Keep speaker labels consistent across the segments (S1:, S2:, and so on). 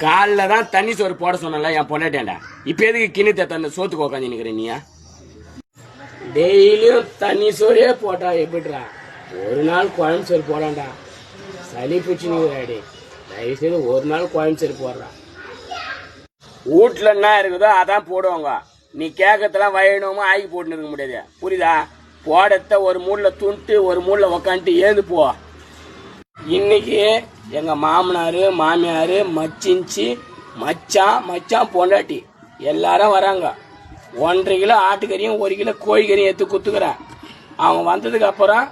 S1: காலில் தான் தண்ணி சோறு போட சொன்னல என் பொண்டாட்டேன்டா. இப்போ எதுக்கு கிணத்த தண்ணி சோத்துக்கு உக்காந்து நிற்கிற நீயா? டெய்லியும் தண்ணி சோறே போட்டா எப்படிடா? ஒரு நாள் குழம்பு சோறு போடாண்டா. சளி பிடிச்சி நிற்கிறாடி. தயவுசெய்து ஒரு நாள் குழம்பு சோறு போடுறா. வீட்டில் என்ன இருக்குதோ அதான் போடுவாங்க. நீ கேட்கறதெல்லாம் வயணுமோ ஆக்கி போட்டுன்னு இருக்க முடியாது. புரியுதா? போடத்த ஒரு மூடில் துண்டு ஒரு மூடில் உக்காந்துட்டு ஏந்து போ. இன்னைக்கு எங்கள் மாமனார் மாமியார் மச்சிஞ்சி மச்சான் பொண்டாட்டி எல்லாரும் வராங்க. 1.5 கிலோ ஆட்டுக்கறியும் 1 கிலோ கோழிக்கறியும் எடுத்து குத்துக்கிறேன். அவங்க வந்ததுக்கு அப்புறம்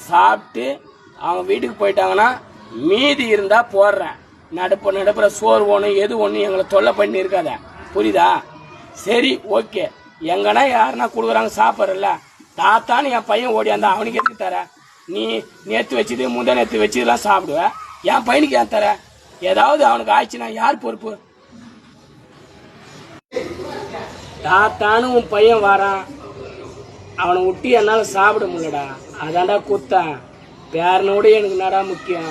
S1: சாப்பிட்டு அவங்க வீட்டுக்கு போயிட்டாங்கன்னா மீதி இருந்தால் போடுறேன். நடுப்புற சோறு ஒன்று எது ஒன்று எங்களை தொல்லை பண்ணி இருக்காத. புரியுதா? சரி, ஓகே. எங்கன்னா யாருன்னா கொடுக்குறாங்க சாப்பிட்றல தாத்தான்னு என் பையன் ஓடியாந்தா அவனுக்கு எதுக்கு தர? நீ நேற்று வச்சது முந்தா நேற்று வச்சதுலாம் சாப்பிடுவேன். என் பையனுக்கு ஏன் தர? ஏதாவது அவனுக்கு ஆயிடுச்சுன்னா யார் பொறுப்பு? தாத்தானு உன் பையன் வரான், அவனை விட்டு என்னால் சாப்பிட முடியலடா. அதான்டா குத்தான். பேரனோட எனக்கு நடா முக்கியம்.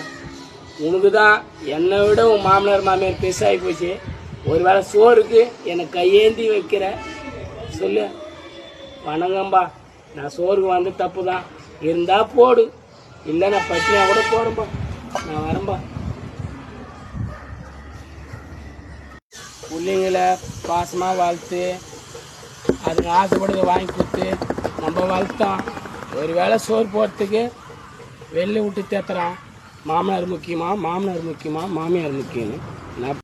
S1: உனக்கு தான் என்னை விட உன் மாமனார் மாமியார் பெருசாகி போச்சு. ஒரு வேளை சோறுக்கு என்னை கையேந்தி வைக்கிற சொல்லு. வணங்கம்பா, நான் சோறுக்கு வந்து தப்பு தான். இருந்தா போடு, இல்லை நான் பட்டினியா கூட போறேன்பா. நான் வரேன்பா. பிள்ளைங்களை பாசமாக வளர்த்து அதுக்கு ஆசைப்படுறத வாங்கி கொடுத்து நம்ம வளர்த்தோம். ஒரு வேளை சோறு போகிறதுக்கு வெளில விட்டு தேத்துறான். மாமனார் முக்கியமா மாமியார் முக்கியம்னு நான்